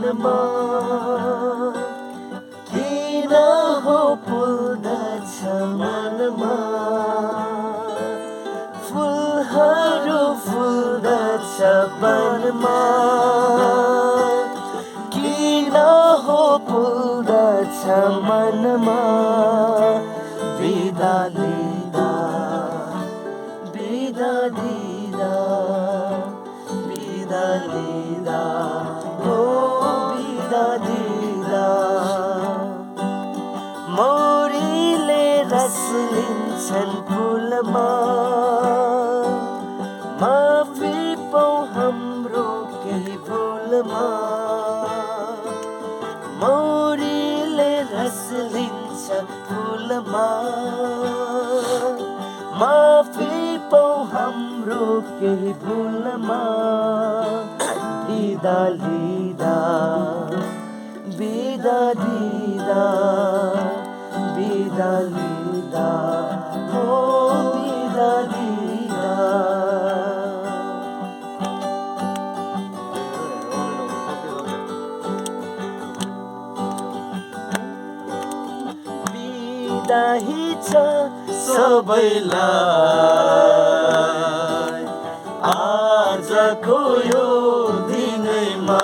मनमा किन हो फुल्दछ मनमा फुलहरू फुल्दछ वनमा किन हो फुल्दछ मनमा बिदा लिँदा बिदा दिँदा बिदा लिँदा हो बिदा दिँदा मौरीले रस लिन्छन् फुलमा माफी पाऊ हाम्रो केही भुलमा मौरीले रस लिन्छ फुलमा माफी पाऊ हाम्रो केही भुलमा बिदा लिँदा बिदा दिँदा बिदा लिँदा हो बिदा दिँदा बिदाही छ सबैलाई आजको यो दिनैमा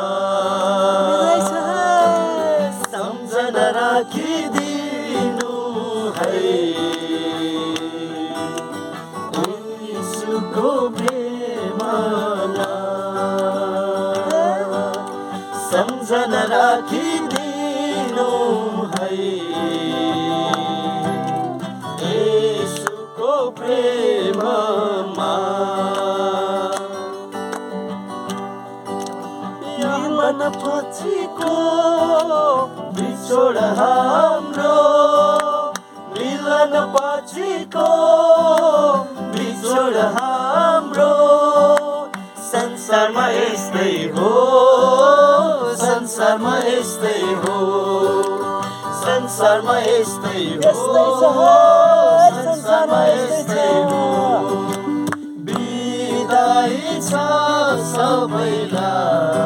सम्झना राखिदिनु है यीशुको प्रेमलाई सम्झना राखिदिनु है यीशुको प्रेममा यो मन पछिको बिछोड हाम्रो मिलन पछिको बिछोड हाम्रो संसारमा यस्तै हो संसारमा यस्तै हो संसारमा यस्तै हो संसारमा यस्तै हो बिदाई छ सबैलाई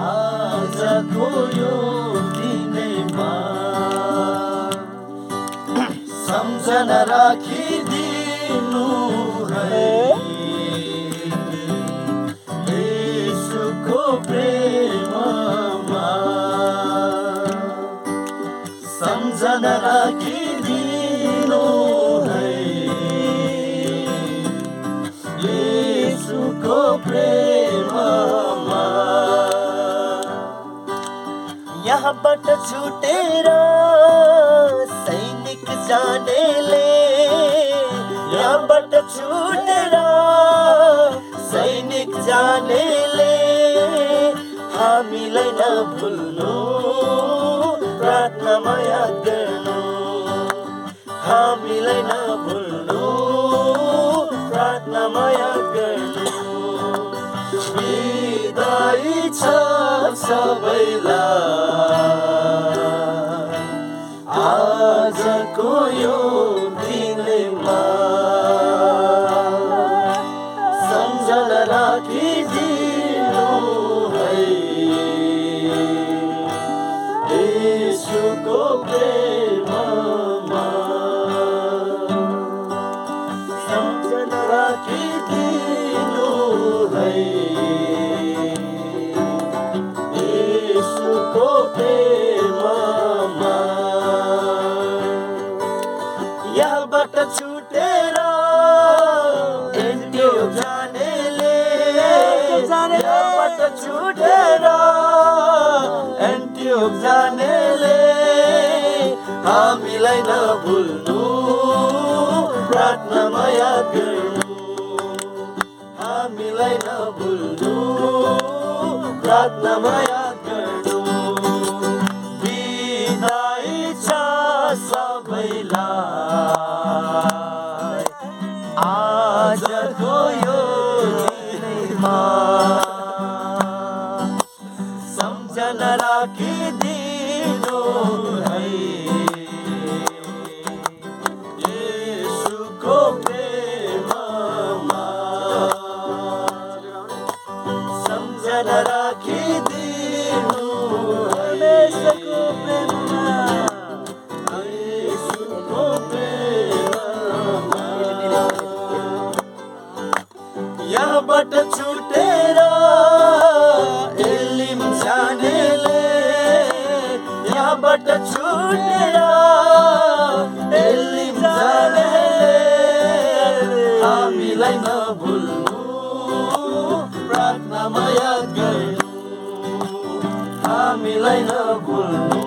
आजको यो दिनैमा सम्झना राखिदिनु है यीशुको प्रेममा सम्झना राखिदिनु है यीशुको प्रेममा यहाँबाट छुटेर सैनिक जानेले यहाँबाट छुटेर सैनिक जानेले हामीलाई नभुल्नु प्रार्थनामा याद गर्नु हामीलाई नभुल्नु प्रार्थनामा याद गर्नु बिदाई छ सबैलाई आजको यो दिनमा सम्झना राखिदिनु है यीशुको प्रेममा सम्झना राखिदिनु है यीशुको प्रेममा यहाँबाट छुटेर एन्टियोक जानेले यहाँबाट छुटेर एन्टियोक जानेले हामीलाई नभुल्नु प्रार्थनामा याद गर्नु हामीलाई नभुल्नु प्रार्थनामा याद गर्नु बिदाई छ सबैलाई आजको यो दिनमा सम्झना राखिदिनु है यीशुको प्रेममा सम्झना राखि हामीलाई नभुल्नु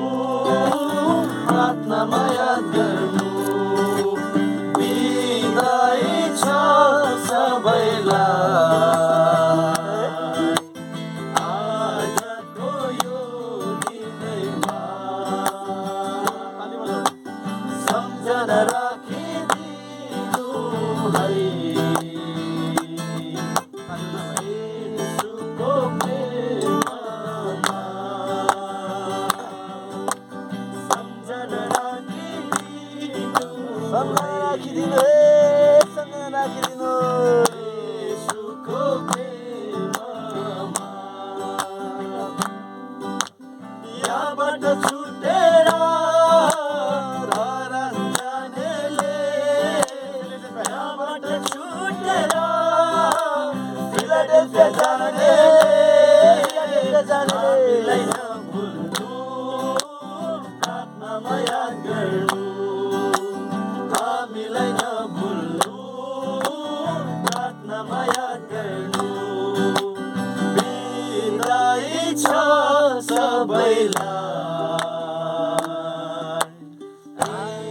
प्रार्थनामा याद गर्नु बिदाई छ सबैलाई आजको यो दिनैमा सम्झना राखिदिनु है येशूको प्रेममा सम्झना राखिदिनु येशूको प्रेममा यहाँबाट छुटेर धरान जानेले यहाँबाट छुटेर फिलाडेल्फिया जानेले हामीलाई नभुल्नु प्रार्थनामा याद गर्नु हामीलाई नभुल्नु प्रार्थनामा याद गर्नु बिदाई छ सबैलाई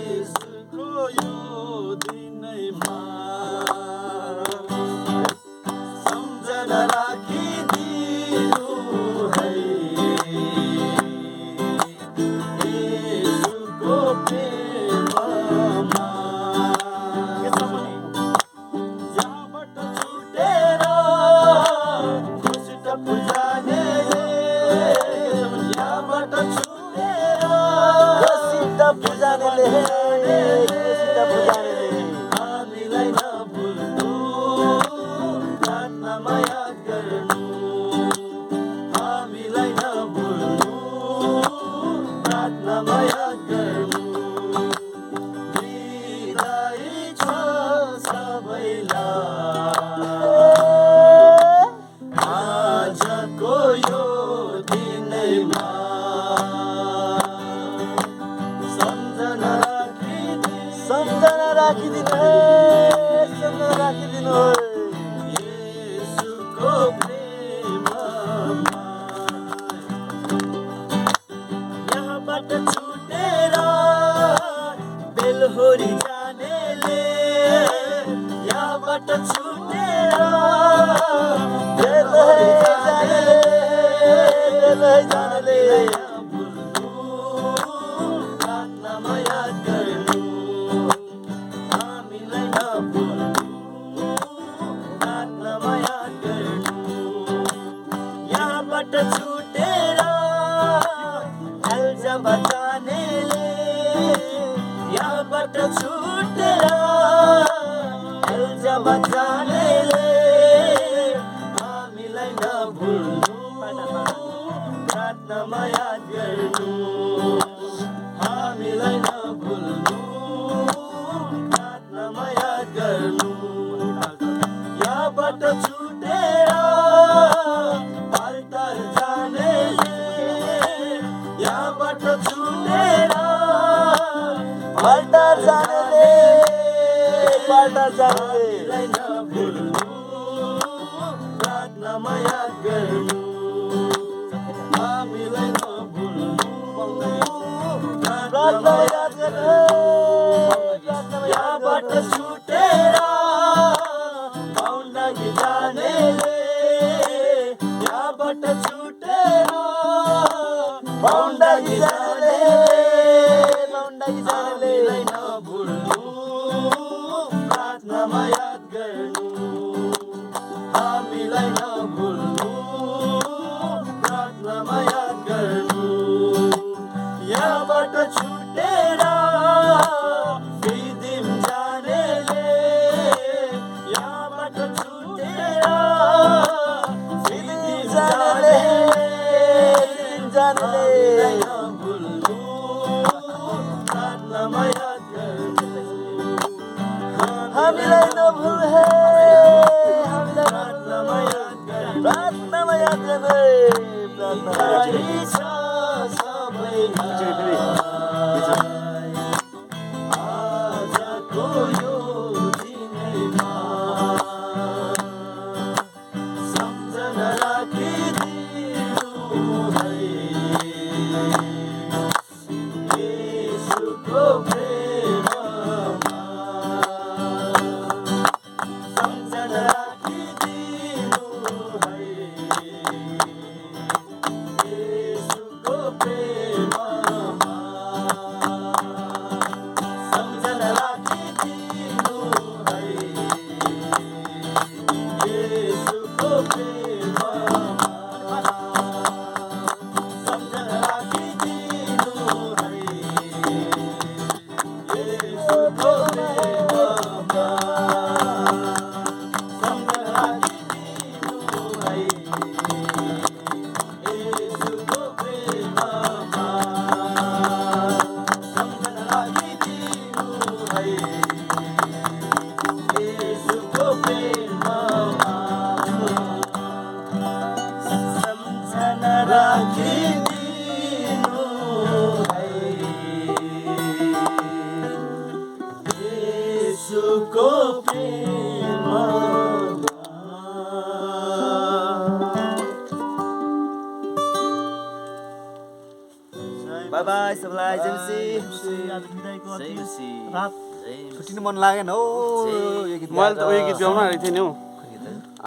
येशूको यो दिनैमा सम्झना राखिदिनु है येशूको प्रेममा यहाँबाट छुटेर खुसीटा पुजानेले यहाँबाट छुटेर खुसीटा पुजानेले हामीलाई नभुल्नु प्रार्थनामा याद गर्नु हामीलाई नभुल्नु प्रार्थनामा याद गर्नु बिदाई छ सबैलाई आजको यो दिनैमा सम्झना राखिदिनु येशूको प्रेममा यहाँबाट छुटेर बेलहोरी जानेले यहाँबाट छुटेर बेलहोरी जानेले प्रार्थनामा याद गर्नु हामीलाई नभुल्नु प्रार्थनामा याद गर्नु यहाँबाट छुटेर एल्जामा जानेले यहाँबाट छुटेर एल्जामा जानेले हामीलाई नभुल्नु प्रार्थनामा याद गर्नु हामीलाई नभुल्नु प्रार्थनामा याद गर्नु यहाँबाट छुटेर पाल्टार जानेले यहाँबाट छुटेर पाल्टार जानेले हामीलाई नभुल्नु प्रार्थनामा याद गर्नु हामीलाई नभुल्नु प्रार्थनामा याद गर्नु यहाँबाट छुटेर पाउन्डागी जानेले यहाँबाट छुटेर पाउन्डागी जानेले नभुल्नु प्रार्थनामा याद गर्नु हामीलाई नभुल्नु प्रार्थनामा याद गर्नु यहाँबाट छुटेर फिदिम जानेले यहाँबाट छुटेर फिदिम जानेले नभुल्नु प्रार्थनामा याद गर्नु हामीलाई नभुल्नु प्रार्थनामा याद गर्नु बिदाई छ सबैलाई आजको यो दिनैमा सम्झना राखिदिनु है यसुको प्रेममा बाई बाई सबलाई जेमसी आज बिदाईको जेमसी रात जेमसी छुट्टिनु मन लागेन हो यो गीत मैले त उयो गीत गाउन आएको थिएँ नि हौ